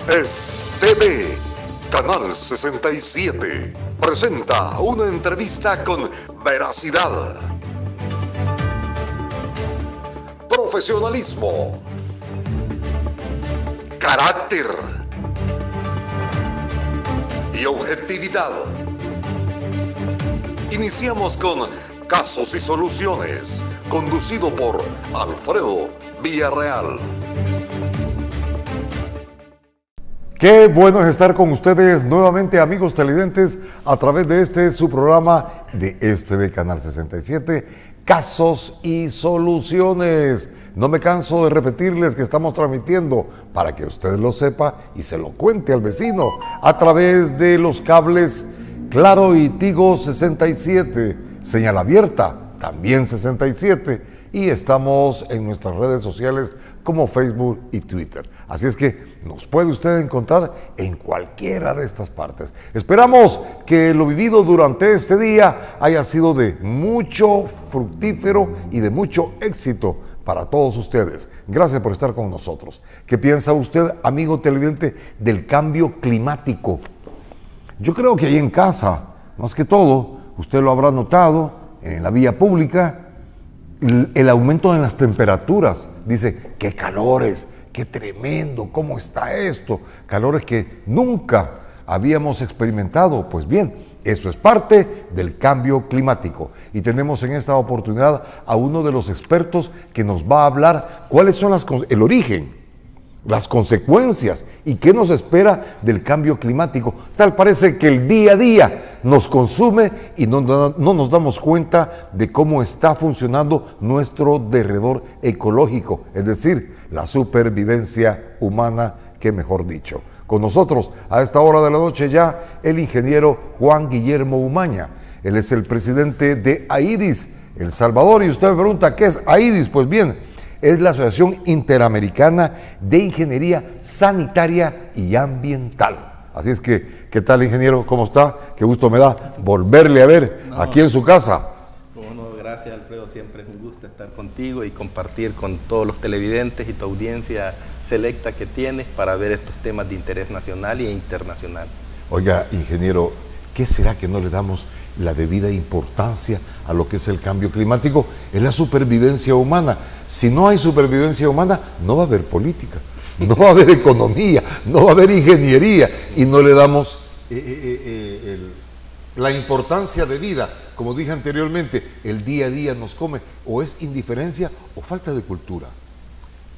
Es TV, Canal 67, presenta una entrevista con veracidad, profesionalismo, carácter y objetividad. Iniciamos con Casos y Soluciones, conducido por Alfredo Villarreal. Qué bueno es estar con ustedes nuevamente, amigos televidentes, a través de su programa de TV Canal 67, Casos y Soluciones. No me canso de repetirles que estamos transmitiendo, para que usted lo sepa y se lo cuente al vecino, a través de los cables Claro y Tigo 67, señal abierta, también 67, y estamos en nuestras redes sociales como Facebook y Twitter. Así es que nos puede usted encontrar en cualquiera de estas partes. Esperamos que lo vivido durante este día haya sido de mucho fructífero y de mucho éxito para todos ustedes. Gracias por estar con nosotros. ¿Qué piensa usted, amigo televidente, del cambio climático? Yo creo que ahí en casa, más que todo, usted lo habrá notado en la vía pública, el aumento en las temperaturas. Dice, qué calores, qué tremendo, cómo está esto, calores que nunca habíamos experimentado. Pues bien, eso es parte del cambio climático, y tenemos en esta oportunidad a uno de los expertos que nos va a hablar cuáles son el origen, las consecuencias y qué nos espera del cambio climático. Tal parece que el día a día nos consume y no nos damos cuenta de cómo está funcionando nuestro derredor ecológico, es decir, la supervivencia humana, que mejor dicho. Con nosotros a esta hora de la noche ya el ingeniero Juan Guillermo Umaña. Él es el presidente de AIDIS, El Salvador, y usted me pregunta, ¿qué es AIDIS? Pues bien, es la Asociación Interamericana de Ingeniería Sanitaria y Ambiental. Así es que, ¿qué tal, ingeniero? ¿Cómo está? Qué gusto me da volverle a ver aquí en su casa. Bueno, gracias, Alfredo. Siempre es un gusto estar contigo y compartir con todos los televidentes y tu audiencia selecta que tienes para ver estos temas de interés nacional e internacional. Oiga, ingeniero, ¿qué será que no le damos la debida importancia a lo que es el cambio climático? Es la supervivencia humana. Si no hay supervivencia humana, no va a haber política, no va a haber economía, no va a haber ingeniería, y no le damos la importancia de vida. Como dije anteriormente, el día a día nos come, o es indiferencia o falta de cultura.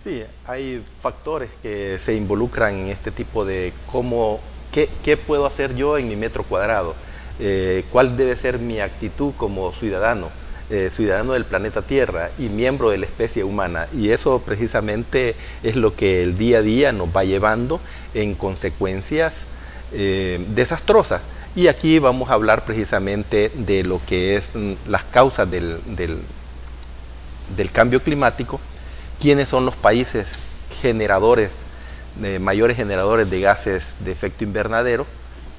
Sí, hay factores que se involucran en este tipo de ¿qué puedo hacer yo en mi metro cuadrado? ¿Cuál debe ser mi actitud como ciudadano del planeta Tierra y miembro de la especie humana? Y eso precisamente es lo que el día a día nos va llevando en consecuencias desastrosas. Y aquí vamos a hablar precisamente de lo que es las causas del cambio climático, quiénes son los países mayores generadores de gases de efecto invernadero.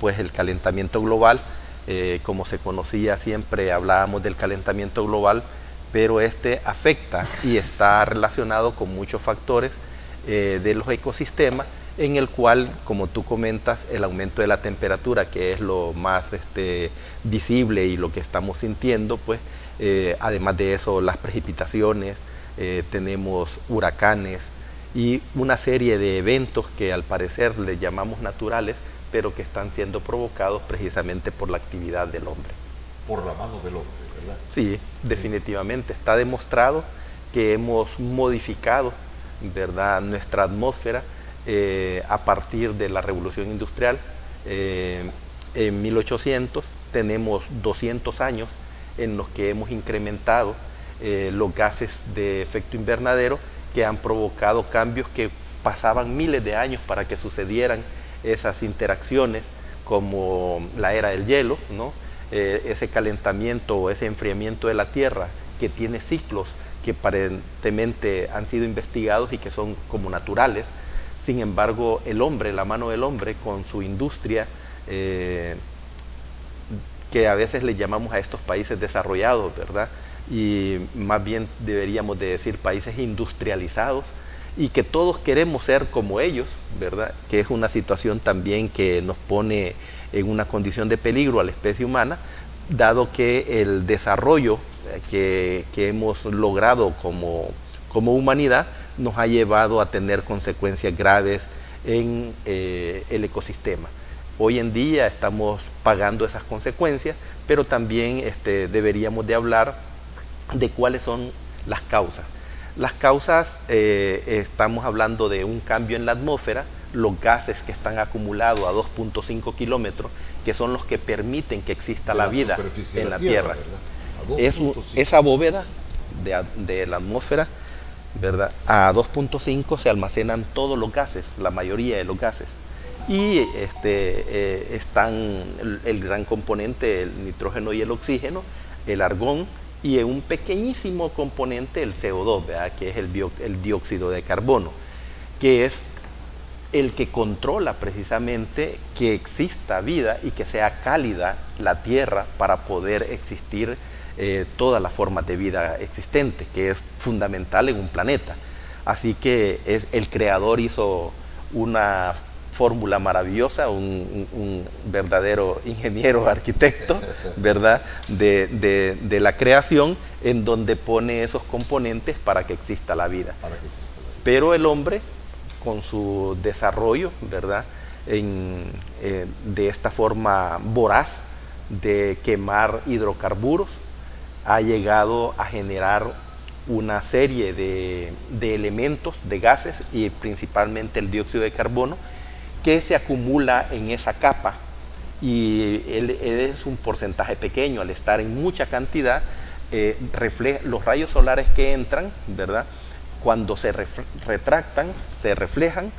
Pues el calentamiento global, como se conocía, siempre hablábamos del calentamiento global, pero este afecta y está relacionado con muchos factores de los ecosistemas, en el cual, como tú comentas, el aumento de la temperatura, que es lo más visible y lo que estamos sintiendo, pues además de eso, las precipitaciones, tenemos huracanes y una serie de eventos que al parecer les llamamos naturales, pero que están siendo provocados precisamente por la actividad del hombre. Por la mano del hombre, ¿verdad? Sí, definitivamente. Está demostrado que hemos modificado, ¿verdad?, nuestra atmósfera a partir de la revolución industrial. En 1800 tenemos 200 años en los que hemos incrementado los gases de efecto invernadero, que han provocado cambios que pasaban miles de años para que sucedieran esas interacciones, como la era del hielo, ¿no? Ese calentamiento o ese enfriamiento de la Tierra, que tiene ciclos que aparentemente han sido investigados y que son como naturales. Sin embargo, el hombre, la mano del hombre, con su industria, que a veces le llamamos a estos países desarrollados, ¿verdad? Y más bien deberíamos de decir países industrializados, y que todos queremos ser como ellos, ¿verdad? Que es una situación también que nos pone en una condición de peligro a la especie humana, dado que el desarrollo que hemos logrado como humanidad nos ha llevado a tener consecuencias graves en el ecosistema. Hoy en día estamos pagando esas consecuencias, pero también deberíamos de hablar de cuáles son las causas. Las causas, estamos hablando de un cambio en la atmósfera, los gases que están acumulados a 2.5 kilómetros, que son los que permiten que exista la vida en la Tierra. Esa bóveda de la atmósfera, ¿verdad? A 2.5 se almacenan todos los gases, la mayoría de los gases. Y están el gran componente, el nitrógeno y el oxígeno, el argón, y un pequeñísimo componente, el CO2, ¿verdad? Que es el dióxido de carbono, que es el que controla precisamente que exista vida y que sea cálida la Tierra para poder existir todas las formas de vida existentes, que es fundamental en un planeta. Así que el creador hizo una fórmula maravillosa, un verdadero ingeniero arquitecto, ¿verdad? De la creación, en donde pone esos componentes para que exista la vida. Pero el hombre, con su desarrollo, ¿verdad? De esta forma voraz de quemar hidrocarburos, ha llegado a generar una serie de elementos, de gases, y principalmente el dióxido de carbono, que se acumula en esa capa, y él es un porcentaje pequeño. Al estar en mucha cantidad, los rayos solares que entran, ¿verdad? Cuando se retractan, se reflejan,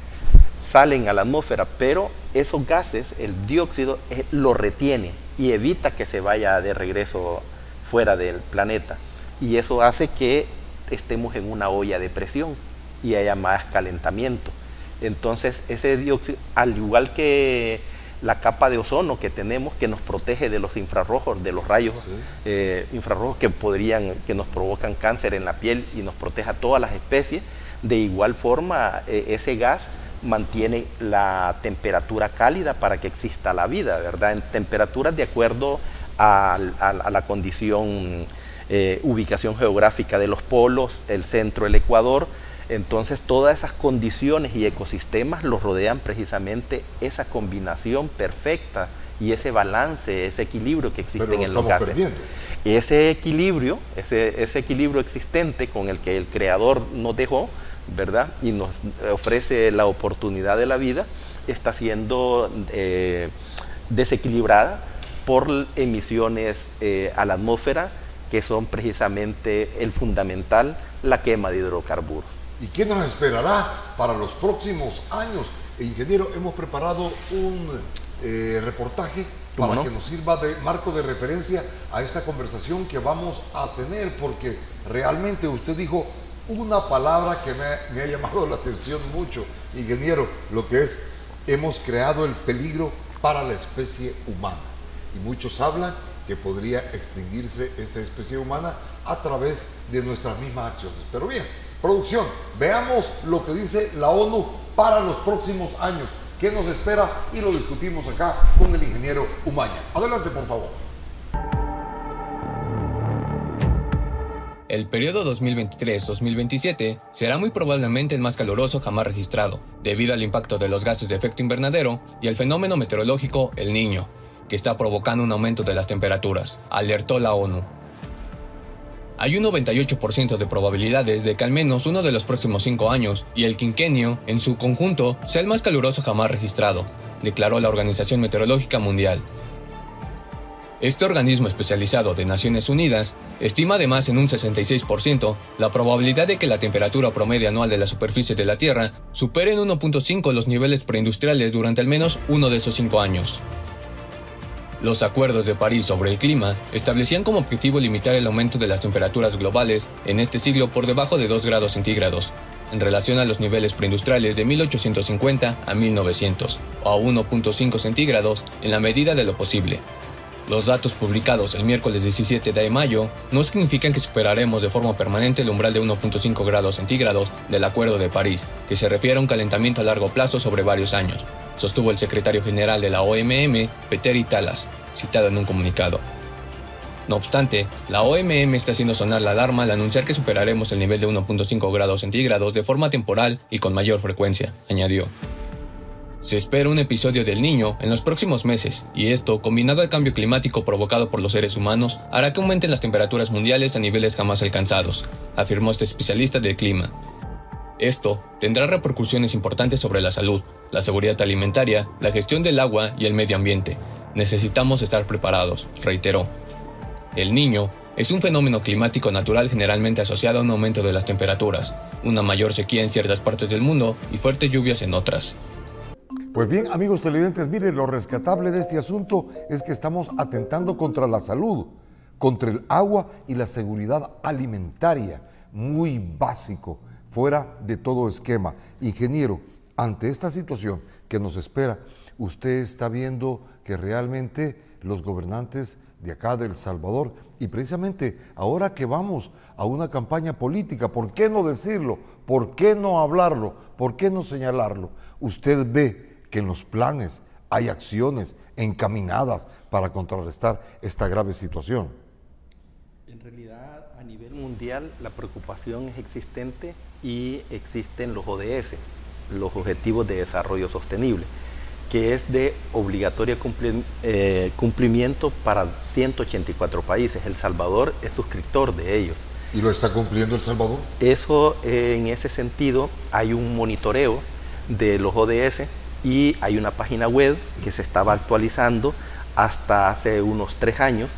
salen a la atmósfera, pero esos gases, el dióxido, lo retiene y evita que se vaya de regreso fuera del planeta, y eso hace que estemos en una olla de presión y haya más calentamiento. Entonces ese dióxido, al igual que la capa de ozono que tenemos, que nos protege de los infrarrojos, de los rayos infrarrojos que nos provocan cáncer en la piel y nos protege a todas las especies, de igual forma ese gas mantiene la temperatura cálida para que exista la vida, ¿verdad? En temperaturas de acuerdo a la condición, ubicación geográfica de los polos, el centro, el ecuador. Entonces todas esas condiciones y ecosistemas los rodean precisamente esa combinación perfecta y ese balance, ese equilibrio que existe en los gases. Perdiendo. Ese equilibrio existente con el que el Creador nos dejó, ¿verdad? Y nos ofrece la oportunidad de la vida, está siendo desequilibrada por emisiones a la atmósfera, que son precisamente el fundamental, la quema de hidrocarburos. ¿Y qué nos esperará para los próximos años? Ingeniero, hemos preparado un reportaje para que nos sirva de marco de referencia a esta conversación que vamos a tener, porque realmente usted dijo una palabra que me ha llamado la atención mucho, ingeniero, lo que es: hemos creado el peligro para la especie humana. Y muchos hablan que podría extinguirse esta especie humana a través de nuestras mismas acciones. Pero bien, producción, veamos lo que dice la ONU para los próximos años. ¿Qué nos espera? Y lo discutimos acá con el ingeniero Umaña. Adelante, por favor. El periodo 2023-2027 será muy probablemente el más caluroso jamás registrado, debido al impacto de los gases de efecto invernadero y el fenómeno meteorológico El Niño, que está provocando un aumento de las temperaturas, alertó la ONU. Hay un 98% de probabilidades de que al menos uno de los próximos 5 años y el quinquenio, en su conjunto, sea el más caluroso jamás registrado, declaró la Organización Meteorológica Mundial. Este organismo especializado de Naciones Unidas estima además en un 66% la probabilidad de que la temperatura promedio anual de la superficie de la Tierra supere en 1.5 los niveles preindustriales durante al menos uno de esos 5 años. Los acuerdos de París sobre el clima establecían como objetivo limitar el aumento de las temperaturas globales en este siglo por debajo de 2 grados centígrados, en relación a los niveles preindustriales de 1850 a 1900, o a 1.5 centígrados en la medida de lo posible. Los datos publicados el miércoles 17 de mayo no significan que superaremos de forma permanente el umbral de 1.5 grados centígrados del Acuerdo de París, que se refiere a un calentamiento a largo plazo sobre varios años, sostuvo el secretario general de la OMM, Petteri Talas, citado en un comunicado. No obstante, la OMM está haciendo sonar la alarma al anunciar que superaremos el nivel de 1.5 grados centígrados de forma temporal y con mayor frecuencia, añadió. Se espera un episodio del Niño en los próximos meses, y esto, combinado al cambio climático provocado por los seres humanos, hará que aumenten las temperaturas mundiales a niveles jamás alcanzados, afirmó este especialista del clima. Esto tendrá repercusiones importantes sobre la salud, la seguridad alimentaria, la gestión del agua y el medio ambiente. Necesitamos estar preparados, reiteró. El Niño es un fenómeno climático natural generalmente asociado a un aumento de las temperaturas, una mayor sequía en ciertas partes del mundo y fuertes lluvias en otras. Pues bien, amigos televidentes, miren, lo rescatable de este asunto es que estamos atentando contra la salud, contra el agua y la seguridad alimentaria, muy básico, fuera de todo esquema. Ingeniero, ante esta situación que nos espera, usted está viendo que realmente los gobernantes de acá de El Salvador, y precisamente ahora que vamos a una campaña política, ¿por qué no decirlo? ¿Por qué no hablarlo? ¿Por qué no señalarlo? Usted ve que en los planes hay acciones encaminadas para contrarrestar esta grave situación. En realidad, a nivel mundial, la preocupación es existente y existen los ODS, los Objetivos de Desarrollo Sostenible, que es de obligatorio cumplimiento para 184 países. El Salvador es suscriptor de ellos. ¿Y lo está cumpliendo El Salvador? Eso, en ese sentido, hay un monitoreo de los ODS y hay una página web que se estaba actualizando hasta hace unos 3 años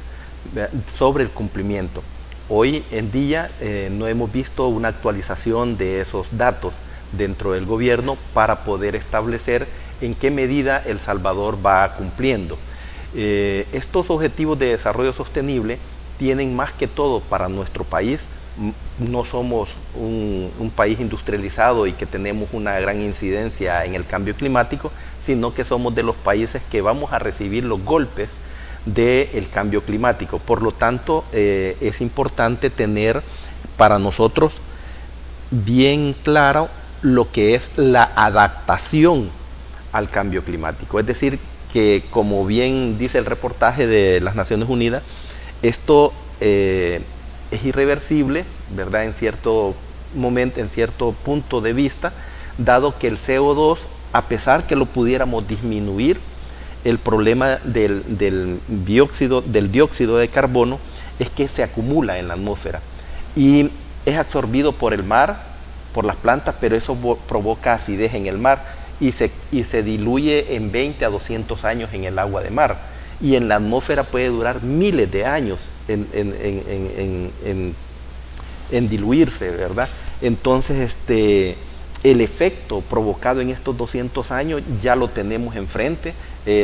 sobre el cumplimiento. Hoy en día no hemos visto una actualización de esos datos dentro del gobierno para poder establecer en qué medida El Salvador va cumpliendo. Estos objetivos de desarrollo sostenible tienen más que todo para nuestro país. No somos un país industrializado y que tenemos una gran incidencia en el cambio climático, sino que somos de los países que vamos a recibir los golpes del cambio climático. Por lo tanto, es importante tener para nosotros bien claro lo que es la adaptación al cambio climático. Es decir, que como bien dice el reportaje de las Naciones Unidas, esto es irreversible, ¿verdad? En cierto momento, en cierto punto de vista, dado que el CO2, a pesar que lo pudiéramos disminuir, el problema del dióxido de carbono es que se acumula en la atmósfera y es absorbido por el mar, por las plantas, pero eso provoca acidez en el mar y se diluye en 20 a 200 años en el agua de mar, y en la atmósfera puede durar miles de años en diluirse, ¿verdad? Entonces, el efecto provocado en estos 200 años ya lo tenemos enfrente,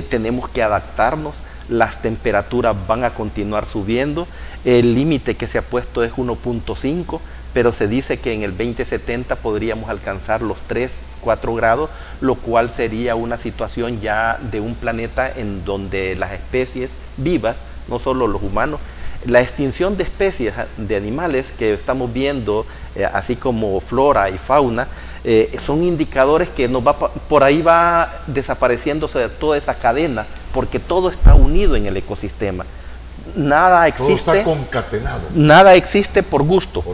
tenemos que adaptarnos, las temperaturas van a continuar subiendo, el límite que se ha puesto es 1.5, pero se dice que en el 2070 podríamos alcanzar los 3-4 grados, lo cual sería una situación ya de un planeta en donde las especies vivas, no solo los humanos, la extinción de especies de animales que estamos viendo, así como flora y fauna, son indicadores que por ahí va desapareciéndose toda esa cadena, porque todo está unido en el ecosistema. Nada existe, todo está concatenado. Nada existe por gusto.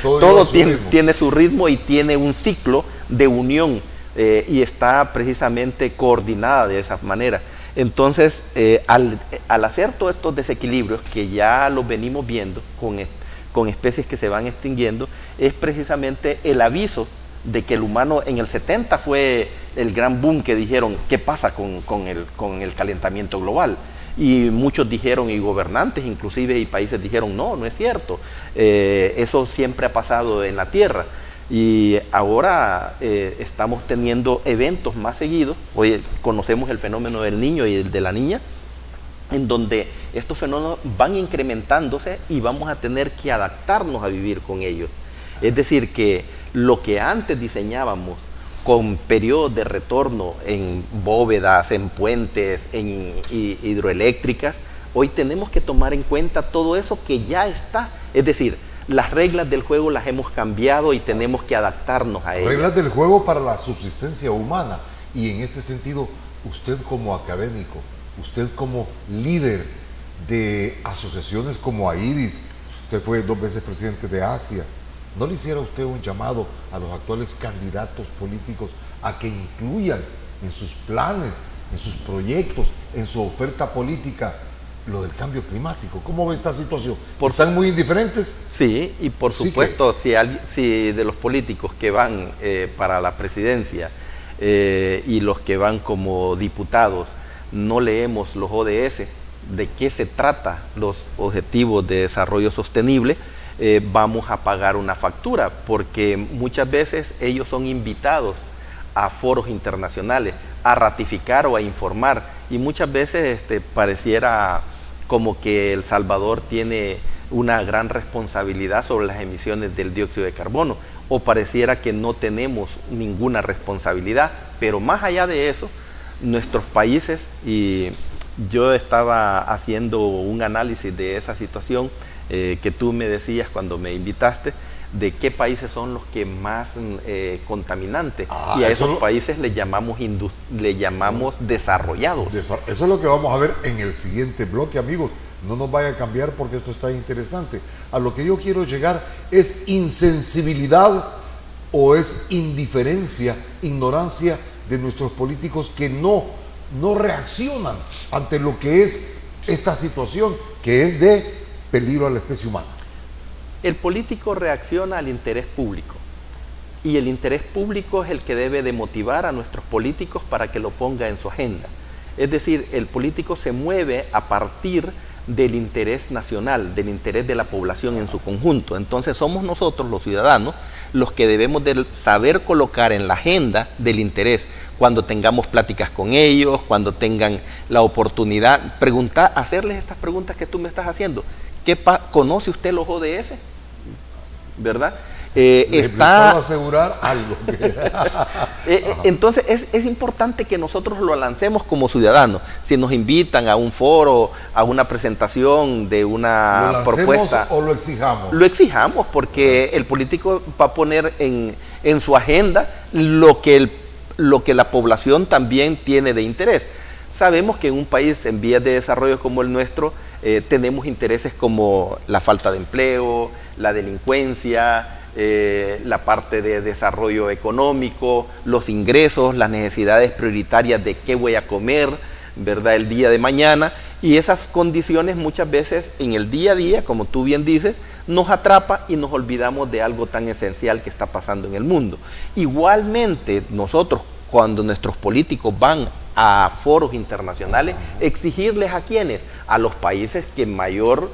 Todo tiene su ritmo y tiene un ciclo de unión y está precisamente coordinada de esa manera. Entonces, al hacer todos estos desequilibrios que ya los venimos viendo con especies que se van extinguiendo, es precisamente el aviso de que el humano en el 70 fue el gran boom que dijeron, ¿qué pasa con el calentamiento global? Y muchos dijeron, y gobernantes inclusive y países dijeron, no es cierto, eso siempre ha pasado en la Tierra. Y ahora estamos teniendo eventos más seguidos. Hoy conocemos el fenómeno del niño y el de la niña, en donde estos fenómenos van incrementándose y vamos a tener que adaptarnos a vivir con ellos. Es decir, que lo que antes diseñábamos con periodos de retorno en bóvedas, en puentes, en hidroeléctricas, Hoy tenemos que tomar en cuenta todo eso que ya está. Es decir, las reglas del juego las hemos cambiado y tenemos que adaptarnos a ellas. Reglas del juego para la subsistencia humana. Y en este sentido, usted como académico, usted como líder de asociaciones como AIDIS, usted fue 2 veces presidente de Asia, ¿no le hiciera usted un llamado a los actuales candidatos políticos a que incluyan en sus planes, en sus proyectos, en su oferta política, lo del cambio climático? ¿Cómo ve esta situación? ¿Están muy indiferentes? Sí, y por supuesto, si de los políticos que van para la presidencia y los que van como diputados no leemos los ODS, de qué se trata los Objetivos de Desarrollo Sostenible, vamos a pagar una factura, porque muchas veces ellos son invitados a foros internacionales a ratificar o a informar, y muchas veces pareciera como que El Salvador tiene una gran responsabilidad sobre las emisiones del dióxido de carbono, o pareciera que no tenemos ninguna responsabilidad. Pero más allá de eso, nuestros países, y yo estaba haciendo un análisis de esa situación que tú me decías cuando me invitaste, de qué países son los que más contaminantes, y a esos países le llamamos desarrollados. Eso es lo que vamos a ver en el siguiente bloque, amigos. No nos vaya a cambiar porque esto está interesante. A lo que yo quiero llegar es insensibilidad o es indiferencia, ignorancia de nuestros políticos que no reaccionan ante lo que es esta situación, que es de peligro a la especie humana. El político reacciona al interés público, y el interés público es el que debe de motivar a nuestros políticos para que lo ponga en su agenda. Es decir, el político se mueve a partir del interés nacional, del interés de la población en su conjunto. Entonces somos nosotros los ciudadanos los que debemos de saber colocar en la agenda del interés, cuando tengamos pláticas con ellos, cuando tengan la oportunidad, hacerles estas preguntas que tú me estás haciendo. ¿Conoce usted los ODS? ¿Verdad? Les puedo asegurar algo. Entonces es importante que nosotros lo lancemos como ciudadanos. Si nos invitan a un foro, a una presentación de una propuesta, ¿o lo exijamos? Lo exijamos, porque el político va a poner en su agenda lo que la población también tiene de interés. Sabemos que en un país en vías de desarrollo como el nuestro tenemos intereses como la falta de empleo, la delincuencia, la parte de desarrollo económico, los ingresos, las necesidades prioritarias de qué voy a comer, ¿verdad?, el día de mañana, y esas condiciones muchas veces en el día a día, como tú bien dices, nos atrapa y nos olvidamos de algo tan esencial que está pasando en el mundo. Igualmente nosotros, cuando nuestros políticos van a foros internacionales, exigirles a quienes, a los países que mayor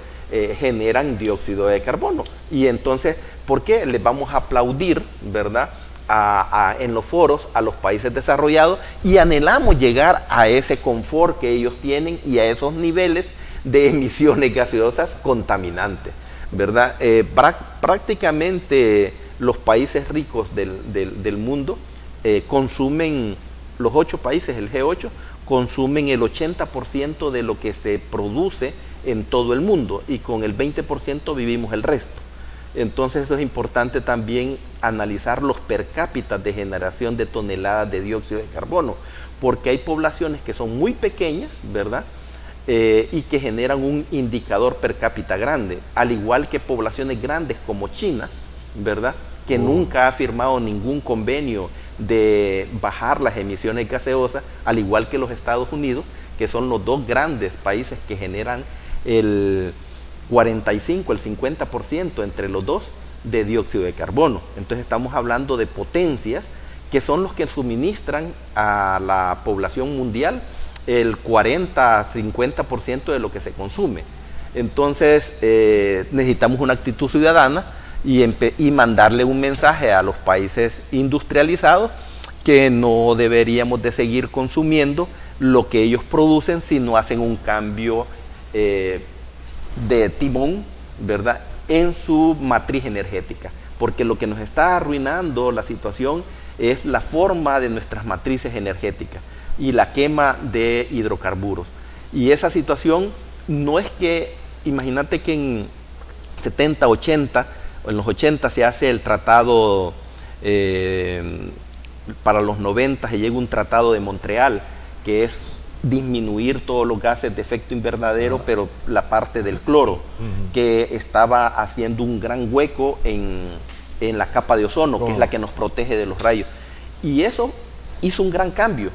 generan dióxido de carbono. Y entonces, ¿por qué les vamos a aplaudir, verdad, en los foros a los países desarrollados, y anhelamos llegar a ese confort que ellos tienen y a esos niveles de emisiones gaseosas contaminantes, verdad? Prácticamente los países ricos del mundo consumen, los 8 países, el G8, consumen el 80% de lo que se produce en todo el mundo, y con el 20% vivimos el resto. Entonces eso es importante también analizar los per cápita de generación de toneladas de dióxido de carbono, porque hay poblaciones que son muy pequeñas, ¿verdad?, y que generan un indicador per cápita grande, al igual que poblaciones grandes como China, ¿verdad?, que nunca ha firmado ningún convenio de bajar las emisiones gaseosas, al igual que los Estados Unidos, que son los 2 grandes países que generan el 45, el 50% entre los dos de dióxido de carbono. Entonces estamos hablando de potencias que son los que suministran a la población mundial el 40-50% de lo que se consume. Entonces necesitamos una actitud ciudadana y mandarle un mensaje a los países industrializados que no deberíamos de seguir consumiendo lo que ellos producen si no hacen un cambio de timón, ¿verdad?, en su matriz energética, porque lo que nos está arruinando la situación es la forma de nuestras matrices energéticas y la quema de hidrocarburos, y esa situación no es que, imagínate que en 70, 80, o en los 80 se hace el tratado, para los 90 se llega un tratado de Montreal, que es disminuir todos los gases de efecto invernadero, pero la parte del cloro, que estaba haciendo un gran hueco en la capa de ozono, que es la que nos protege de los rayos. Y eso hizo un gran cambio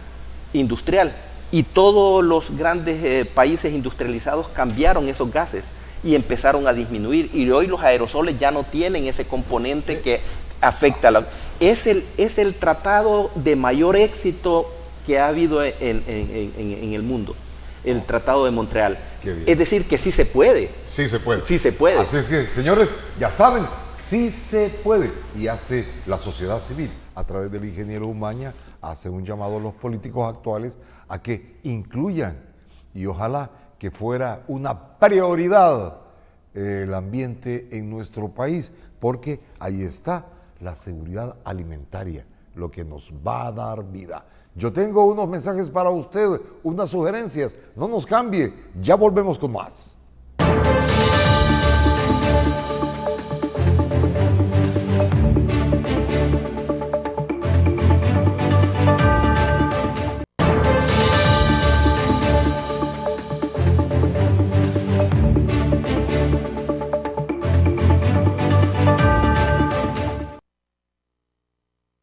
industrial. Y todos los grandes países industrializados cambiaron esos gases y empezaron a disminuir. Y hoy los aerosoles ya no tienen ese componente que afecta a la... Es el tratado de mayor éxito que ha habido en el mundo, el Tratado de Montreal. Es decir, que sí se puede. Sí se puede. Sí se puede. Así es que, señores, ya saben, sí se puede. Y hace la sociedad civil, a través del ingeniero Umaña, hace un llamado a los políticos actuales a que incluyan, y ojalá que fuera una prioridad, el ambiente en nuestro país, porque ahí está la seguridad alimentaria, lo que nos va a dar vida. Yo tengo unos mensajes para usted, unas sugerencias. No nos cambie, ya volvemos con más.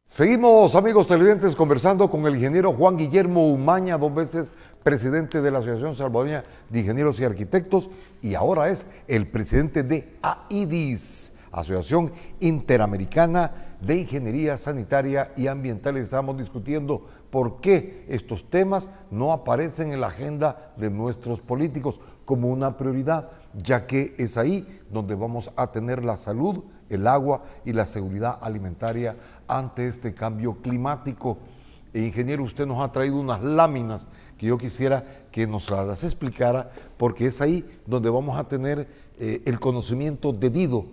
Seguimos, amigos televidentes, conversando con el ingeniero Juan Guillermo Umaña, 2 veces presidente de la Asociación Salvadoreña de Ingenieros y Arquitectos, y ahora es el presidente de AIDIS, Asociación Interamericana de Ingeniería Sanitaria y Ambiental. Estamos discutiendo por qué estos temas no aparecen en la agenda de nuestros políticos como una prioridad, ya que es ahí donde vamos a tener la salud, el agua y la seguridad alimentaria ante este cambio climático. Ingeniero, usted nos ha traído unas láminas que yo quisiera que nos las explicara, porque es ahí donde vamos a tener el conocimiento debido,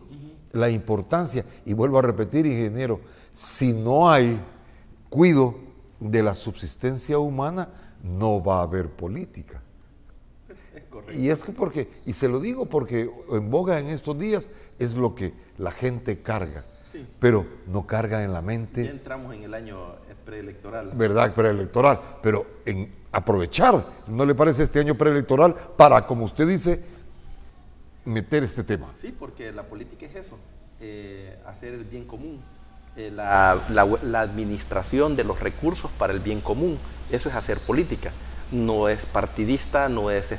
la importancia. Y vuelvo a repetir, ingeniero, si no hay cuidado de la subsistencia humana, no va a haber política. Es correcto. Y es que porque, y se lo digo porque en boga en estos días es lo que la gente carga. Sí. Pero no carga en la mente. Ya entramos en el año preelectoral. ¿Verdad? Preelectoral. Pero en aprovechar, ¿no le parece este año preelectoral para, como usted dice, meter este tema? Sí, porque la política es eso, hacer el bien común, la administración de los recursos para el bien común. Eso es hacer política. No es partidista, no es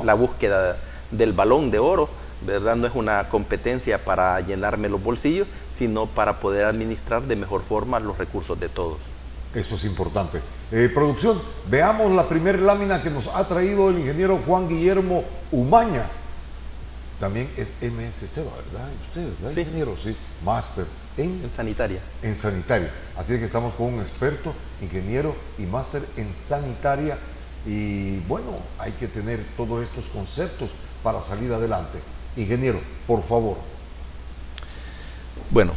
la búsqueda del balón de oro, ¿verdad? No es una competencia para llenarme los bolsillos, sino para poder administrar de mejor forma los recursos de todos. Eso es importante. Producción, veamos la primera lámina que nos ha traído el ingeniero Juan Guillermo Umaña. También es MSC, ¿verdad? Usted, ¿verdad, sí, ingeniero? Sí, máster en sanitaria. En sanitaria. Así es que estamos con un experto, ingeniero y máster en sanitaria. Y bueno, hay que tener todos estos conceptos para salir adelante. Ingeniero, por favor. Bueno,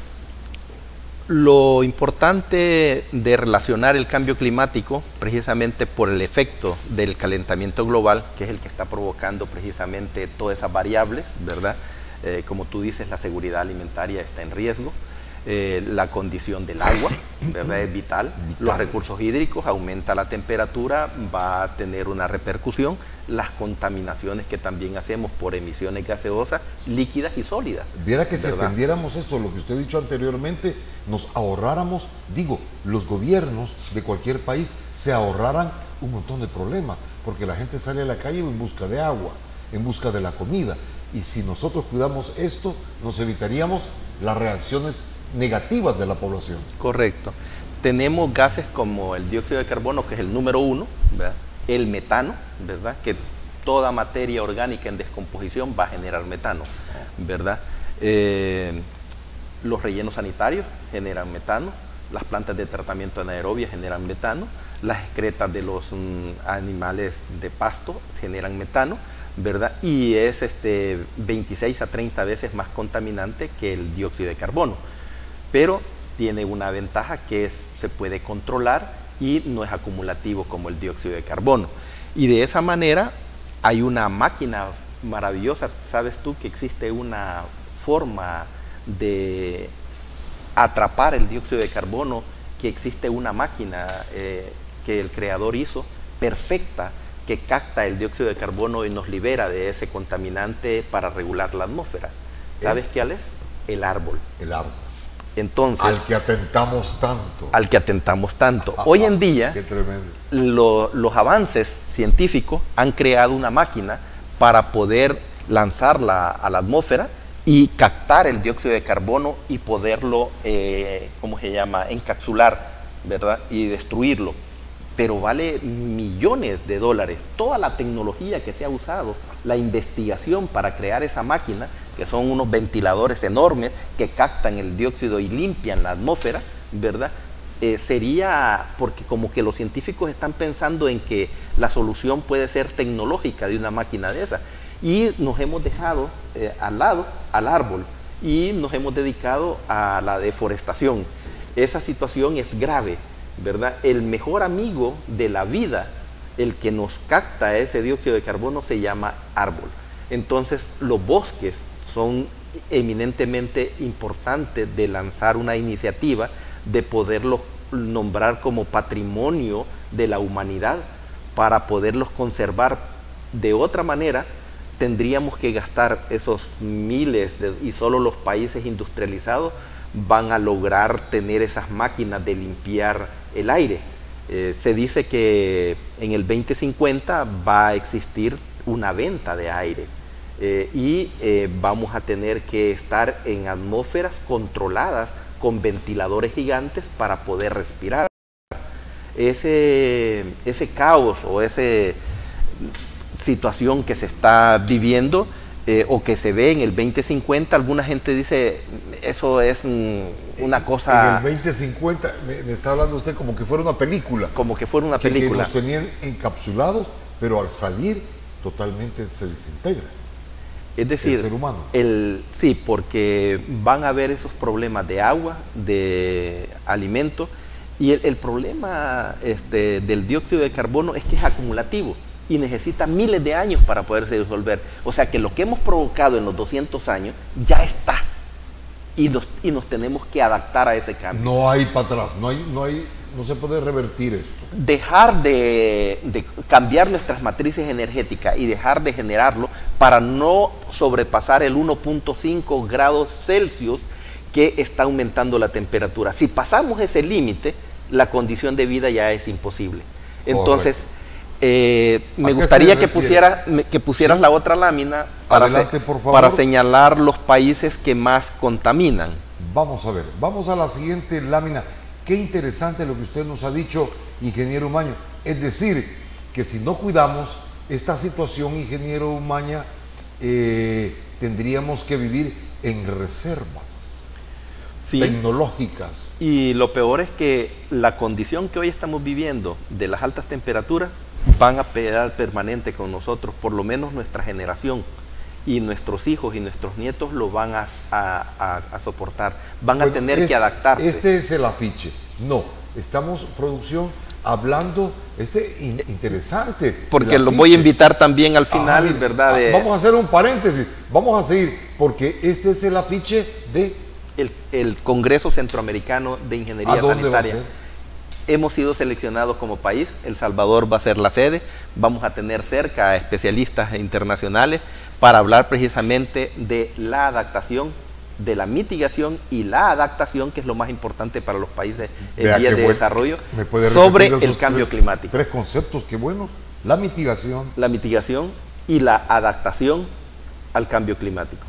lo importante de relacionar el cambio climático, precisamente por el efecto del calentamiento global, que es el que está provocando precisamente todas esas variables, ¿verdad? Como tú dices, la seguridad alimentaria está en riesgo. La condición del agua, ¿verdad? Es vital. Los recursos hídricos, aumenta la temperatura, va a tener una repercusión. Las contaminaciones que también hacemos por emisiones gaseosas, líquidas y sólidas. Viera que ¿verdad? Si atendiéramos esto, lo que usted ha dicho anteriormente, nos ahorráramos, digo, los gobiernos de cualquier país se ahorraran un montón de problemas, porque la gente sale a la calle en busca de agua, en busca de la comida. Y si nosotros cuidamos esto, nos evitaríamos las reacciones negativas de la población. Correcto. Tenemos gases como el dióxido de carbono, que es el número 1, ¿verdad? El metano, ¿verdad? Que toda materia orgánica en descomposición va a generar metano, ¿verdad? Los rellenos sanitarios generan metano, las plantas de tratamiento anaerobia generan metano, las excretas de los animales de pasto generan metano, ¿verdad? Y es 26 a 30 veces más contaminante que el dióxido de carbono. Pero tiene una ventaja, que se puede controlar y no es acumulativo como el dióxido de carbono. Y de esa manera hay una máquina maravillosa. ¿Sabes tú que existe una forma de atrapar el dióxido de carbono? Que existe una máquina que el creador hizo, perfecta, que capta el dióxido de carbono y nos libera de ese contaminante para regular la atmósfera. ¿Sabes cuál es? El árbol. El árbol. Entonces, Al que atentamos tanto. al que atentamos tanto. Hoy en día, Qué tremendo. los avances científicos han creado una máquina para poder lanzarla a la atmósfera y captar el dióxido de carbono y poderlo, ¿cómo se llama?, encapsular, ¿verdad?, y destruirlo. Pero vale millones de dólares. Toda la tecnología que se ha usado, la investigación para crear esa máquina, que son unos ventiladores enormes que captan el dióxido y limpian la atmósfera, ¿verdad?, sería porque como que los científicos están pensando en que la solución puede ser tecnológica de una máquina de esa. Y nos hemos dejado al lado al árbol y nos hemos dedicado a la deforestación. Esa situación es grave, ¿verdad? El mejor amigo de la vida, el que nos capta ese dióxido de carbono, se llama árbol. Entonces los bosques son eminentemente importantes de lanzar una iniciativa de poderlos nombrar como patrimonio de la humanidad para poderlos conservar. De otra manera tendríamos que gastar esos miles y solo los países industrializados van a lograr tener esas máquinas de limpiar el aire. Se dice que en el 2050 va a existir una venta de aire y vamos a tener que estar en atmósferas controladas con ventiladores gigantes para poder respirar. Ese caos o esa situación que se está viviendo o que se ve en el 2050, alguna gente dice, eso es una cosa... En el 2050, me está hablando usted como que fuera una película. Como que fuera una película. Que nos tenían encapsulados, pero al salir totalmente se desintegra. Es decir, el ser humano. Sí, porque van a haber esos problemas de agua, de alimento, y el problema del dióxido de carbono es que es acumulativo y necesita miles de años para poderse disolver. O sea que lo que hemos provocado en los 200 años ya está y nos tenemos que adaptar a ese cambio. No hay para atrás, no se puede revertir esto. Dejar de cambiar nuestras matrices energéticas y dejar de generarlo para no sobrepasar el 1.5 grados Celsius que está aumentando la temperatura. Si pasamos ese límite, la condición de vida ya es imposible. Entonces, me gustaría que pusieras la otra lámina Adelante, por favor, para señalar los países que más contaminan. Vamos a ver, vamos a la siguiente lámina. Qué interesante lo que usted nos ha dicho, ingeniero Umaña. Es decir, que si no cuidamos esta situación, ingeniero Umaña, tendríamos que vivir en reservas tecnológicas. Y lo peor es que la condición que hoy estamos viviendo de las altas temperaturas van a quedar permanente con nosotros, por lo menos nuestra generación. Y nuestros hijos y nuestros nietos lo van a soportar, van a tener que adaptarse. Este es el afiche. No, estamos, producción, hablando, interesante. Porque los voy a invitar también al final, ¿verdad? Vamos a hacer un paréntesis, vamos a seguir, porque este es el afiche de... El Congreso Centroamericano de Ingeniería ¿A dónde Sanitaria. va a ser? Hemos sido seleccionados como país, El Salvador va a ser la sede, vamos a tener cerca a especialistas internacionales para hablar precisamente de la adaptación, de la mitigación y la adaptación, que es lo más importante para los países en vías de desarrollo, sobre el cambio climático. Tres conceptos, qué buenos. La mitigación y la adaptación al cambio climático.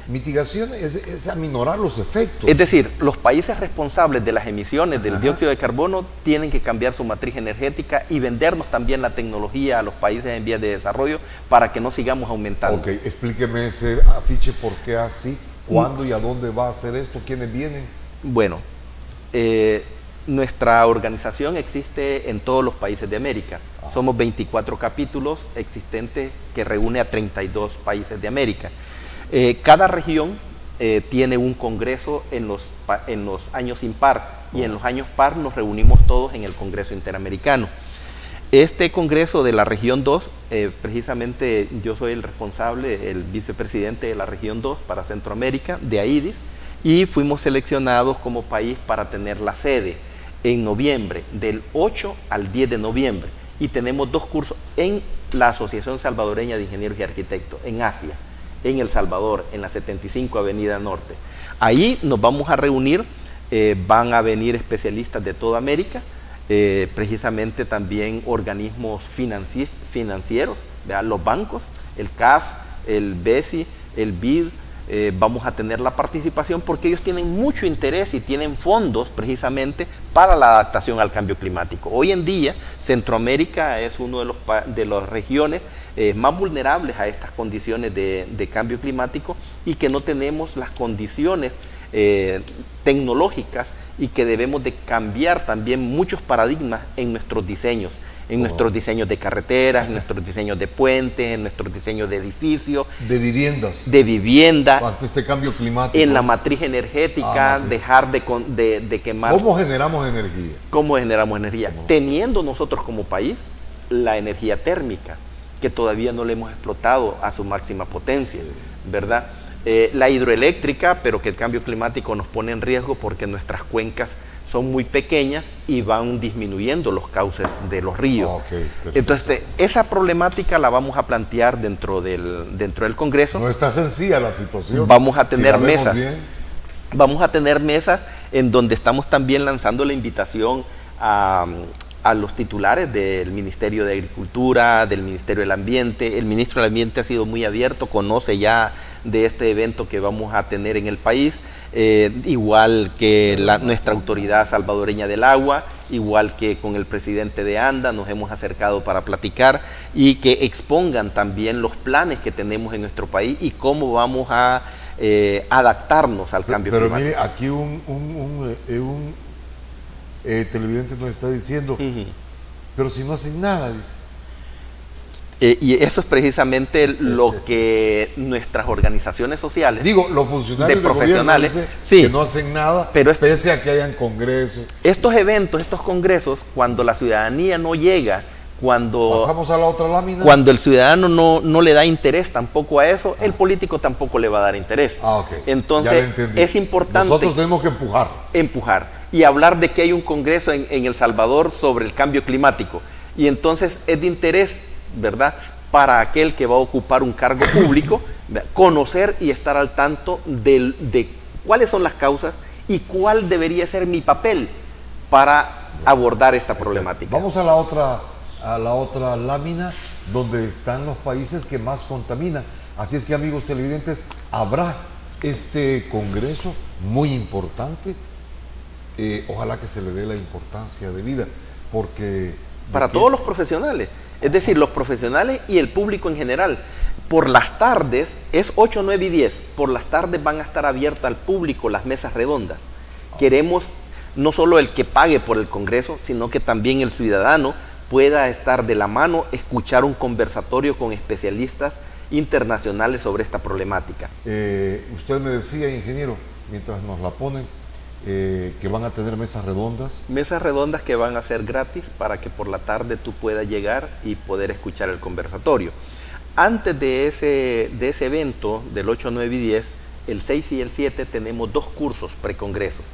Mitigación es aminorar los efectos. Es decir, los países responsables de las emisiones del dióxido de carbono tienen que cambiar su matriz energética y vendernos también la tecnología a los países en vías de desarrollo para que no sigamos aumentando. Ok, explíqueme ese afiche, ¿por qué así? ¿Cuándo y a dónde va a hacer esto? ¿Quiénes vienen? Bueno, nuestra organización existe en todos los países de América. Somos 24 capítulos existentes que reúne a 32 países de América. Cada región tiene un congreso en los años impar y en los años par nos reunimos todos en el Congreso Interamericano. Este congreso de la región 2 precisamente yo soy el responsable, el vicepresidente de la región 2 para Centroamérica, de AIDIS, y fuimos seleccionados como país para tener la sede en noviembre, del 8 al 10 de noviembre, y tenemos 2 cursos en la Asociación Salvadoreña de Ingenieros y Arquitectos, en Asia, en El Salvador, en la 75 Avenida Norte. Ahí nos vamos a reunir, van a venir especialistas de toda América, precisamente también organismos financieros, ¿verdad? Los bancos, el CAF, el BESI, el BID, vamos a tener la participación porque ellos tienen mucho interés y tienen fondos precisamente para la adaptación al cambio climático. Hoy en día Centroamérica es uno de las regiones más vulnerables a estas condiciones de cambio climático y que no tenemos las condiciones tecnológicas y que debemos de cambiar también muchos paradigmas en nuestros diseños. En nuestros diseños de carreteras, en nuestros diseños de puentes, en nuestros diseños de edificios. De viviendas. De vivienda. Ante este cambio climático. En la matriz energética, dejar de quemar. ¿Cómo generamos energía? ¿Cómo generamos energía? Teniendo nosotros como país la energía térmica, que todavía no la hemos explotado a su máxima potencia, ¿verdad? La hidroeléctrica, pero que el cambio climático nos pone en riesgo porque nuestras cuencas son muy pequeñas y van disminuyendo los cauces de los ríos. Entonces, esa problemática la vamos a plantear dentro del Congreso. No está sencilla la situación. Vamos a tener si mesas. Bien. Vamos a tener mesas en donde estamos también lanzando la invitación a los titulares del Ministerio de Agricultura, del Ministerio del Ambiente. El Ministro del Ambiente ha sido muy abierto, conoce ya de este evento que vamos a tener en el país, igual que nuestra Autoridad Salvadoreña del Agua, igual que con el presidente de ANDA, nos hemos acercado para platicar y que expongan también los planes que tenemos en nuestro país y cómo vamos a adaptarnos al cambio climático. Pero mire, aquí un televidente nos está diciendo, pero si no hacen nada, dice. Y eso es precisamente lo que nuestras organizaciones sociales, los funcionarios de profesionales, dicen que no hacen nada, pero pese a que hayan congresos. Estos eventos, estos congresos, cuando la ciudadanía no llega, pasamos a la otra lámina. Cuando el ciudadano no le da interés tampoco a eso, el político tampoco le va a dar interés. Entonces, es importante. Nosotros tenemos que empujar y hablar de que hay un congreso en El Salvador sobre el cambio climático. Y entonces es de interés, ¿verdad?, para aquel que va a ocupar un cargo público, conocer y estar al tanto de cuáles son las causas y cuál debería ser mi papel para abordar esta problemática. Vamos a la otra lámina, donde están los países que más contaminan. Así es que, amigos televidentes, habrá este congreso muy importante. Ojalá que se le dé la importancia debida, porque... Para todos los profesionales, es decir, los profesionales y el público en general. Por las tardes, es 8, 9 y 10, por las tardes van a estar abiertas al público las mesas redondas. Queremos no solo el que pague por el congreso, sino que también el ciudadano pueda estar de la mano, escuchar un conversatorio con especialistas internacionales sobre esta problemática. Usted me decía, ingeniero, mientras nos la ponen, que van a tener mesas redondas. Mesas redondas que van a ser gratis para que por la tarde tú puedas llegar y poder escuchar el conversatorio. Antes de ese evento, del 8, 9 y 10, el 6 y el 7 tenemos 2 cursos precongresos.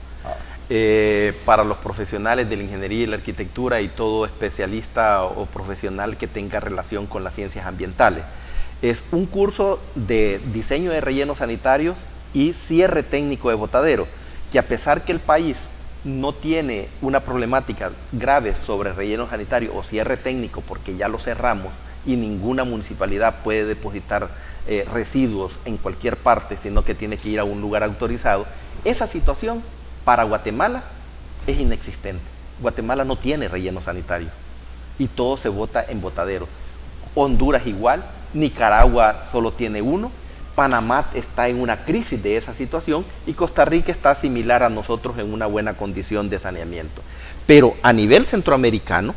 Para los profesionales de la ingeniería y la arquitectura y todo especialista o profesional que tenga relación con las ciencias ambientales. Es un curso de diseño de rellenos sanitarios y cierre técnico de botadero, que a pesar que el país no tiene una problemática grave sobre relleno sanitario o cierre técnico, porque ya lo cerramos y ninguna municipalidad puede depositar residuos en cualquier parte, sino que tiene que ir a un lugar autorizado, esa situación para Guatemala es inexistente. Guatemala no tiene relleno sanitario y todo se bota en botadero. Honduras igual, Nicaragua solo tiene uno, Panamá está en una crisis de esa situación y Costa Rica está similar a nosotros en una buena condición de saneamiento. Pero a nivel centroamericano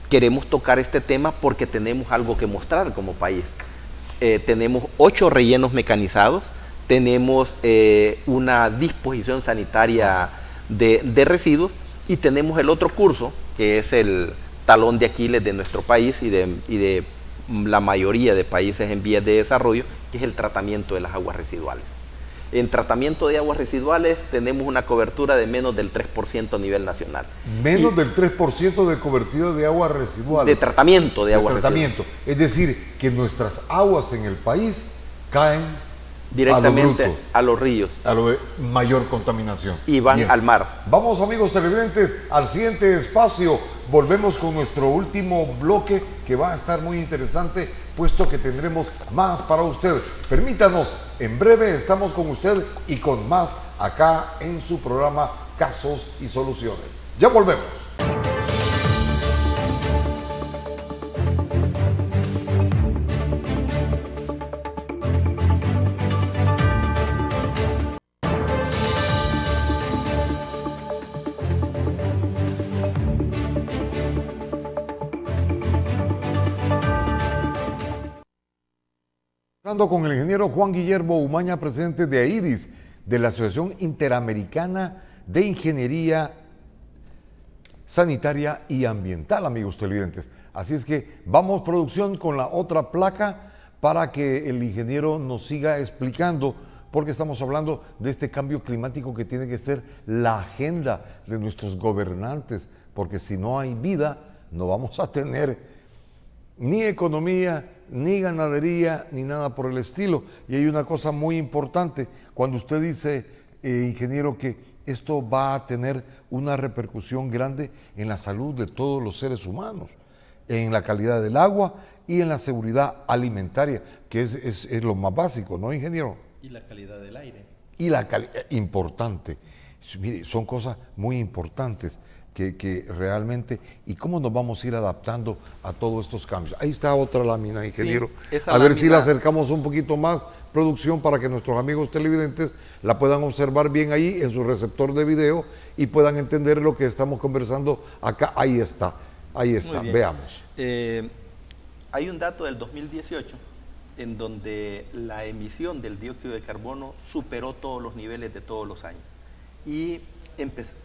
queremos tocar este tema porque tenemos algo que mostrar como país. Tenemos 8 rellenos mecanizados, tenemos una disposición sanitaria de residuos y tenemos el otro curso que es el talón de Aquiles de nuestro país y de la mayoría de países en vías de desarrollo, que es el tratamiento de las aguas residuales. En tratamiento de aguas residuales tenemos una cobertura de menos del 3% a nivel nacional. Menos del 3% de cobertura de aguas residuales. De tratamiento de aguas residuales. Es decir, que nuestras aguas en el país caen directamente a los ríos. A lo de mayor contaminación. Y van al mar. Vamos, amigos televidentes, al siguiente espacio. Volvemos con nuestro último bloque, que va a estar muy interesante, puesto que tendremos más para usted. Permítanos, en breve estamos con usted y con más acá en su programa Casos y Soluciones. Ya volvemos. Con el ingeniero Juan Guillermo Umaña, presidente de AIDIS, de la Asociación Interamericana de Ingeniería Sanitaria y Ambiental, amigos televidentes. Así es que vamos, producción, con la otra placa para que el ingeniero nos siga explicando, porque estamos hablando de este cambio climático que tiene que ser la agenda de nuestros gobernantes, porque si no hay vida, no vamos a tener ni economía, ni ganadería, ni nada por el estilo. Y hay una cosa muy importante, cuando usted dice, ingeniero, que esto va a tener una repercusión grande en la salud de todos los seres humanos, en la calidad del agua y en la seguridad alimentaria, que es lo más básico, ¿no, ingeniero? Y la calidad del aire. Y la calidad, importante. Mire, son cosas muy importantes que realmente, y cómo nos vamos a ir adaptando a todos estos cambios. Ahí está otra lámina, ingeniero. Sí, a ver si la acercamos un poquito más, producción, para que nuestros amigos televidentes la puedan observar bien ahí en su receptor de video y puedan entender lo que estamos conversando acá. Ahí está, veamos. Hay un dato del 2018 en donde la emisión del dióxido de carbono superó todos los niveles de todos los años y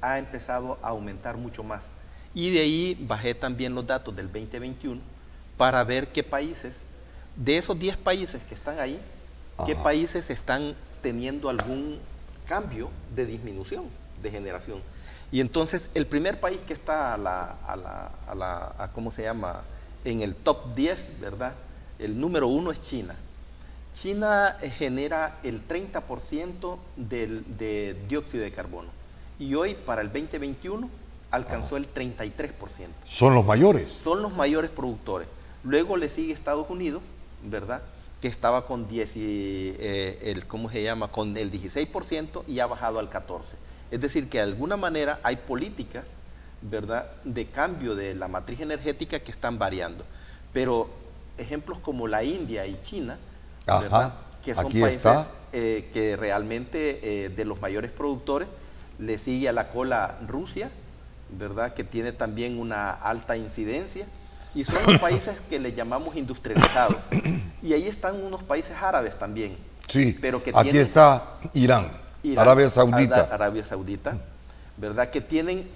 ha empezado a aumentar mucho más. Y de ahí bajé también los datos del 2021 para ver qué países, de esos 10 países que están ahí, qué países están teniendo algún cambio de disminución de generación. Y entonces el primer país que está ¿cómo se llama? En el top 10, ¿verdad? El número 1 es China. China genera el 30% de dióxido de carbono. Y hoy, para el 2021, alcanzó el 33%. ¿Son los mayores? Son los mayores productores. Luego le sigue Estados Unidos, ¿verdad? Que estaba con ¿cómo se llama? Con el 16% y ha bajado al 14%. Es decir, que de alguna manera hay políticas, ¿verdad?, de cambio de la matriz energética que están variando. Pero ejemplos como la India y China, ¿verdad?, que son países que realmente de los mayores productores, le sigue a la cola Rusia, ¿verdad?, que tiene también una alta incidencia, y son los países que le llamamos industrializados. Y ahí están unos países árabes también. Sí, pero que aquí está Irán, Arabia Saudita, ¿verdad?, que tienen,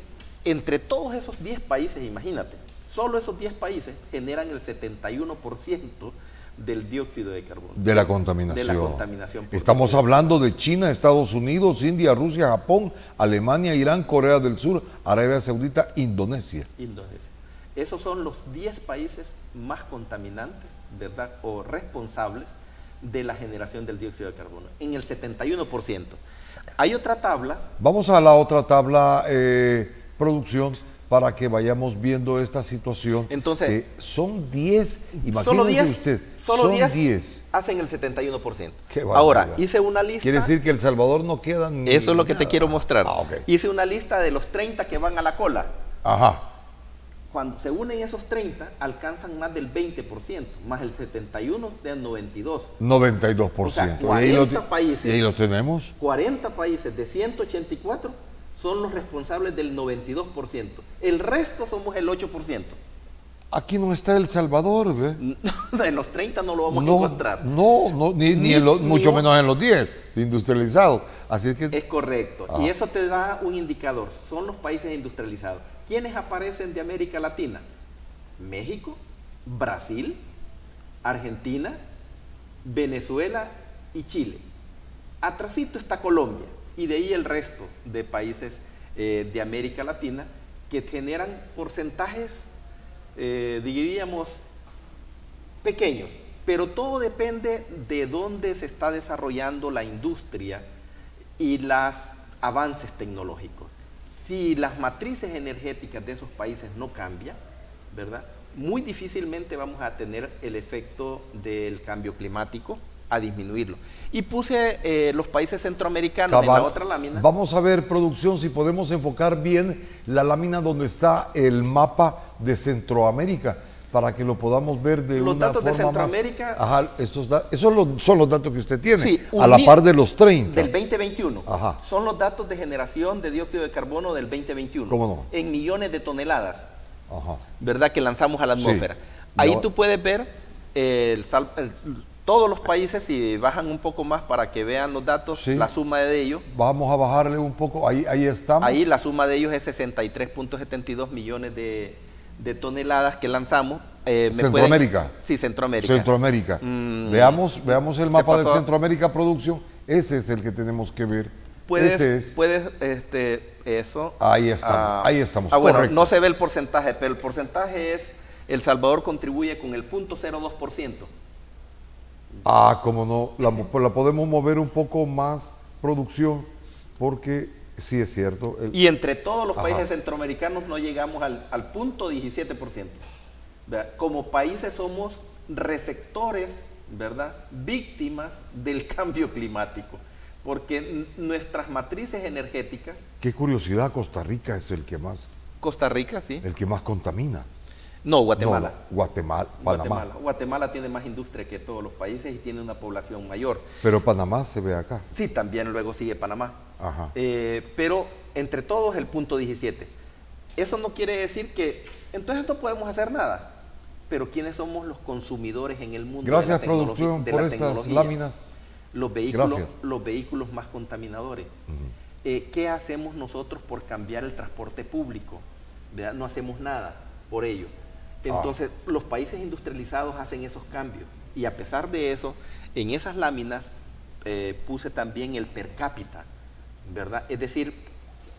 entre todos esos 10 países, imagínate, solo esos 10 países generan el 71% del dióxido de carbono. De la contaminación. De la contaminación. Estamos hablando de China, Estados Unidos, India, Rusia, Japón, Alemania, Irán, Corea del Sur, Arabia Saudita, Indonesia. Esos son los 10 países más contaminantes, ¿verdad?, o responsables de la generación del dióxido de carbono, en el 71%. Hay otra tabla. Vamos a la otra tabla, producción, para que vayamos viendo esta situación. Entonces, son 10, imagínense usted, solo 10 hacen el 71%. Ahora, hice una lista. Quiere decir que El Salvador no queda ni Eso es lo que nada. te quiero mostrar. Okay. Hice una lista de los 30 que van a la cola. Cuando se unen esos 30, alcanzan más del 20%, más el 71 del 92%. 92%. O sea, 40 países. ¿Y ahí lo tenemos? 40 países de 184 son los responsables del 92%. El resto somos el 8%. Aquí no está El Salvador, ¿ve? En los 30 no lo vamos a encontrar. Mucho menos en los 10 industrializados. Así es que... Es correcto. Y eso te da un indicador. Son los países industrializados. ¿Quiénes aparecen de América Latina? México, Brasil, Argentina, Venezuela y Chile. Atrasito está Colombia y de ahí el resto de países de América Latina que generan porcentajes, diríamos, pequeños, pero todo depende de dónde se está desarrollando la industria y los avances tecnológicos. Si las matrices energéticas de esos países no cambian, ¿verdad?, muy difícilmente vamos a tener el efecto del cambio climático a disminuirlo. Y puse los países centroamericanos en la otra lámina. Vamos a ver, producción, si podemos enfocar bien la lámina donde está el mapa de Centroamérica, para que lo podamos ver de los una datos forma de Centroamérica. Más... Ajá, esos son los datos que usted tiene, Sí, a la par de los 30. Del 2021. Ajá. Son los datos de generación de dióxido de carbono del 2021. ¿Cómo no? En millones de toneladas. Ajá. ¿Verdad? Que lanzamos a la atmósfera. Sí. Ahí tú puedes ver todos los países, si bajan un poco más para que vean los datos, sí, la suma de ellos. Vamos a bajarle un poco, ahí estamos. Ahí la suma de ellos es 63.72 millones de toneladas que lanzamos. Centroamérica. Sí, Centroamérica. Centroamérica. Veamos el mapa de Centroamérica, producción. Ese es el que tenemos que ver. Eso. Ahí estamos, ahí estamos. Bueno, no se ve el porcentaje, pero el porcentaje es: El Salvador contribuye con el 0.02%. Cómo no, la podemos mover un poco más, producción, porque sí es cierto. Y entre todos los países centroamericanos no llegamos al 0.17%. ¿Verdad? Como países somos receptores, ¿verdad?, víctimas del cambio climático, porque nuestras matrices energéticas... Qué curiosidad, Costa Rica es el que más... Costa Rica, sí. El que más contamina. No, Guatemala. No, Panamá. Guatemala tiene más industria que todos los países y tiene una población mayor. Pero Panamá se ve acá. Sí, también luego sigue Panamá. Ajá. Pero entre todos el 0.17. Eso no quiere decir que entonces no podemos hacer nada. Pero ¿quiénes somos los consumidores en el mundo? Gracias, producción, por estas láminas. Los vehículos más contaminadores. ¿Qué hacemos nosotros por cambiar el transporte público? ¿Verdad? No hacemos nada por ello. Entonces, los países industrializados hacen esos cambios. Y a pesar de eso, en esas láminas puse también el per cápita, ¿verdad? Es decir,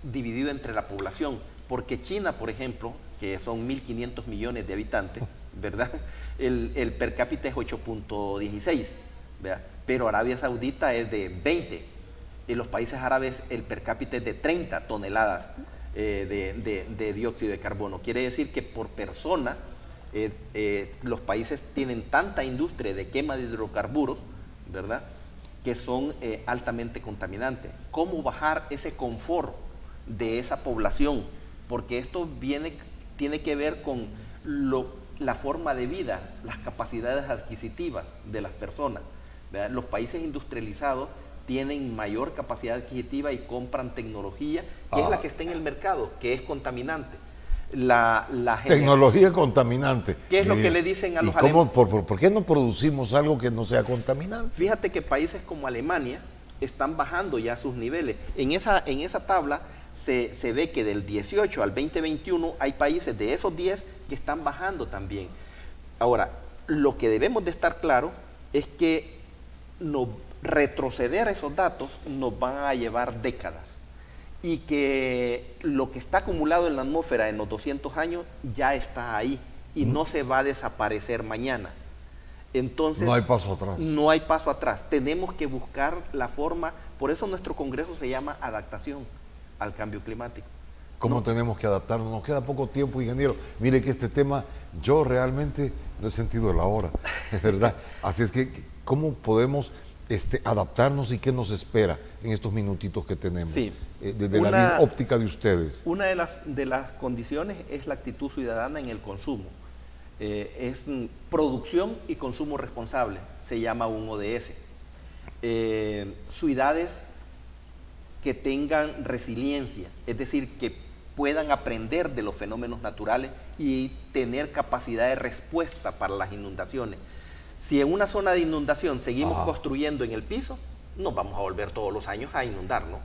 dividido entre la población. Porque China, por ejemplo, que son 1.500 millones de habitantes, ¿verdad?, el per cápita es 8.16, ¿verdad? Pero Arabia Saudita es de 20. En los países árabes el per cápita es de 30 toneladas de dióxido de carbono. Quiere decir que por persona los países tienen tanta industria de quema de hidrocarburos, ¿verdad?, que son altamente contaminantes. ¿Cómo bajar ese confort de esa población? Porque esto tiene que ver con la forma de vida, las capacidades adquisitivas de las personas, ¿verdad? Los países industrializados tienen mayor capacidad adquisitiva y compran tecnología, que es la que está en el mercado, que es contaminante. Tecnología contaminante. ¿Qué es lo que le dicen a los alemanes? ¿Por qué no producimos algo que no sea contaminante? Fíjate que países como Alemania están bajando ya sus niveles. En esa tabla se ve que del 18 al 2021 hay países de esos 10 que están bajando también. Ahora, lo que debemos de estar claro es que retroceder esos datos nos van a llevar décadas y que lo que está acumulado en la atmósfera en los 200 años ya está ahí y no se va a desaparecer mañana. Entonces, no hay paso atrás. No hay paso atrás. Tenemos que buscar la forma, por eso nuestro congreso se llama adaptación al cambio climático. ¿Cómo tenemos que adaptarnos? Nos queda poco tiempo, ingeniero. Mire que este tema yo realmente lo he sentido de la hora, es verdad. Así es que, ¿cómo podemos adaptarnos y qué nos espera en estos minutitos que tenemos? Sí. Desde la óptica de ustedes. Una de las condiciones es la actitud ciudadana en el consumo. Es producción y consumo responsable, se llama un ODS. Ciudades que tengan resiliencia, es decir, que puedan aprender de los fenómenos naturales y tener capacidad de respuesta para las inundaciones. Si en una zona de inundación seguimos construyendo en el piso, nos vamos a volver todos los años a inundar, ¿no?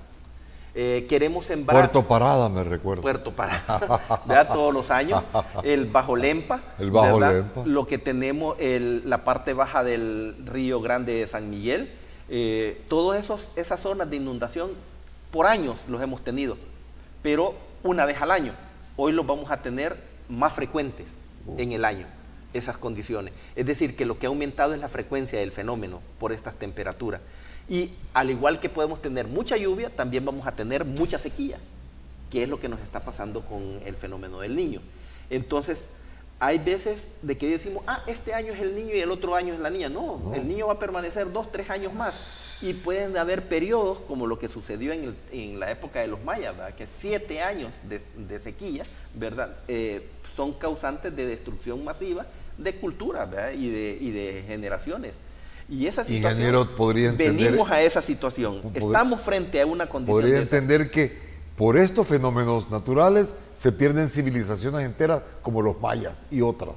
Queremos sembrar... Puerto Parada, me recuerdo. Puerto Parada, ¿verdad? Todos los años. El Bajo Lempa. El Bajo ¿verdad? Lempa. Lo que tenemos, la parte baja del Río Grande de San Miguel. Todas esas zonas de inundación, por años los hemos tenido, pero una vez al año. Hoy los vamos a tener más frecuentes en el año, esas condiciones. Es decir, que lo que ha aumentado es la frecuencia del fenómeno por estas temperaturas. Y al igual que podemos tener mucha lluvia, también vamos a tener mucha sequía, que es lo que nos está pasando con el fenómeno del Niño. Entonces, hay veces de que decimos, este año es el niño y el otro año es la niña. No, el niño va a permanecer 2, 3 años más. Y pueden haber periodos como lo que sucedió en la época de los mayas, ¿verdad? Que 7 años de sequía, ¿verdad? Son causantes de destrucción masiva de cultura, ¿verdad? y de generaciones. Y esa situación, Ingeniero, podría entender, venimos a esa situación. Estamos frente a una condición. Podría entender que por estos fenómenos naturales se pierden civilizaciones enteras como los mayas y otras.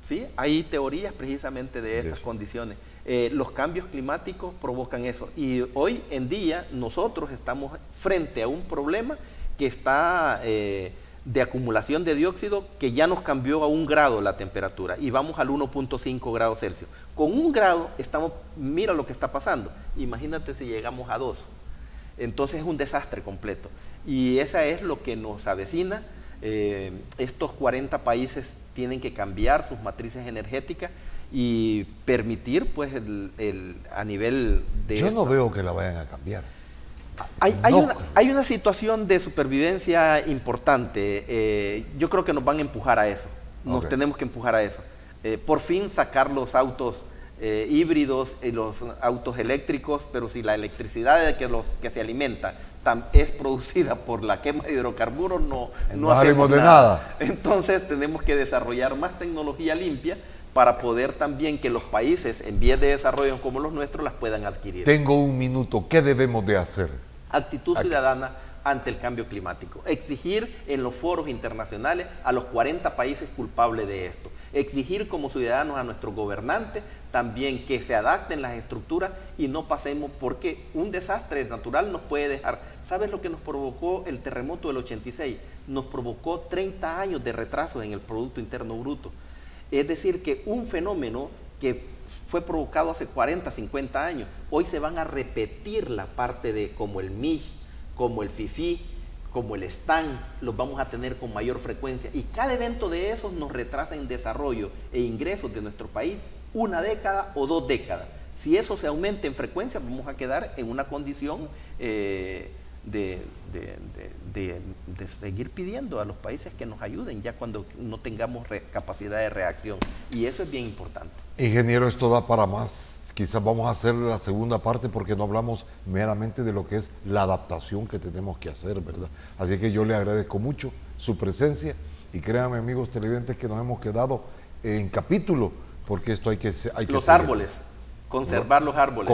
Sí, hay teorías precisamente de estas condiciones. Los cambios climáticos provocan eso. Y hoy en día nosotros estamos frente a un problema que está de acumulación de dióxido, que ya nos cambió a 1 grado la temperatura y vamos al 1.5 grados Celsius. Con 1 grado mira lo que está pasando. Imagínate si llegamos a 2. Entonces es un desastre completo. Y esa es lo que nos avecina. Estos 40 países tienen que cambiar sus matrices energéticas y permitir, pues, a nivel de... Yo no veo que la vayan a cambiar. Hay una situación de supervivencia importante. Yo creo que nos van a empujar a eso. Nos tenemos que empujar a eso. Por fin sacar los autos híbridos y los autos eléctricos, pero si la electricidad de que se alimenta es producida por la quema de hidrocarburos, no hacemos nada. Entonces tenemos que desarrollar más tecnología limpia para poder también que los países en vías de desarrollo como los nuestros las puedan adquirir. Tengo 1 minuto. ¿Qué debemos de hacer? Actitud ciudadana ante el cambio climático. Exigir en los foros internacionales a los 40 países culpables de esto. Exigir como ciudadanos a nuestros gobernantes también que se adapten las estructuras y no pasemos, porque un desastre natural nos puede dejar. ¿Sabes lo que nos provocó el terremoto del 86? Nos provocó 30 años de retraso en el Producto Interno Bruto. Es decir, que un fenómeno que fue provocado hace 40, 50 años, hoy se van a repetir la parte de como el Mish, como el Fifi, como el Stan, los vamos a tener con mayor frecuencia. Y cada evento de esos nos retrasa en desarrollo e ingresos de nuestro país 1 década o 2 décadas. Si eso se aumenta en frecuencia, vamos a quedar en una condición de seguir pidiendo a los países que nos ayuden ya cuando no tengamos capacidad de reacción, y eso es bien importante. Ingeniero, esto da para más. Quizás vamos a hacer la segunda parte porque no hablamos meramente de lo que es la adaptación que tenemos que hacer, ¿verdad? Así que yo le agradezco mucho su presencia y créanme, amigos televidentes, que nos hemos quedado en capítulo, porque esto hay que los árboles. Conservar los árboles.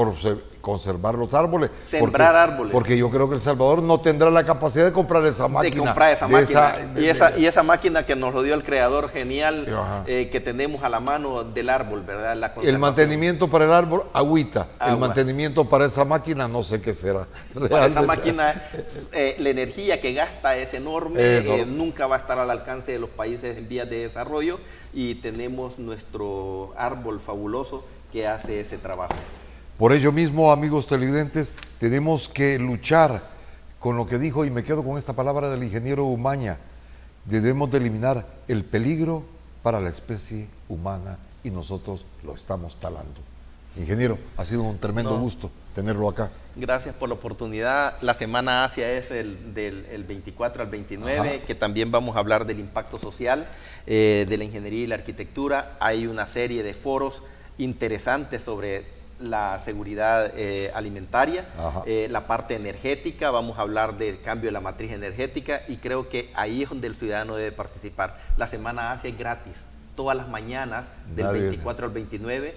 Conservar los árboles. Sembrar árboles. Porque yo creo que El Salvador no tendrá la capacidad de comprar esa máquina. De comprar esa máquina. Y esa máquina que nos lo dio el creador genial, que tenemos a la mano del árbol, ¿verdad? El mantenimiento para el árbol, agüita. El mantenimiento para esa máquina, no sé qué será. Para esa máquina, la energía que gasta es enorme, nunca va a estar al alcance de los países en vías de desarrollo, y tenemos nuestro árbol fabuloso que hace ese trabajo. Por ello mismo, amigos televidentes, tenemos que luchar con lo que dijo, y me quedo con esta palabra del ingeniero Umaña: debemos de eliminar el peligro para la especie humana, y nosotros lo estamos talando. Ingeniero, ha sido un tremendo gusto tenerlo acá. Gracias por la oportunidad. La Semana Asia es del 24 al 29, que también vamos a hablar del impacto social, de la ingeniería y la arquitectura. Hay una serie de foros interesantes sobre la seguridad alimentaria, la parte energética. Vamos a hablar del cambio de la matriz energética, y creo que ahí es donde el ciudadano debe participar. La Semana Asia es gratis, todas las mañanas del 24 al 29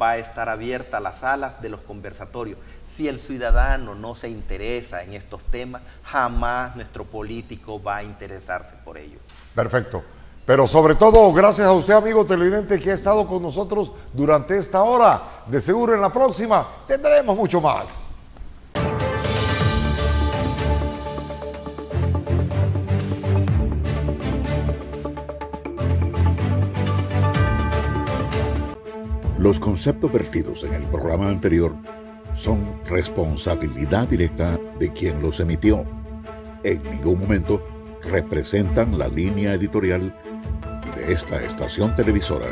va a estar abierta las salas de los conversatorios. Si el ciudadano no se interesa en estos temas, jamás nuestro político va a interesarse por ello. Perfecto. Pero sobre todo, gracias a usted, amigo televidente, que ha estado con nosotros durante esta hora. De seguro en la próxima tendremos mucho más. Los conceptos vertidos en el programa anterior son responsabilidad directa de quien los emitió. En ningún momento representan la línea editorial de esta estación televisora.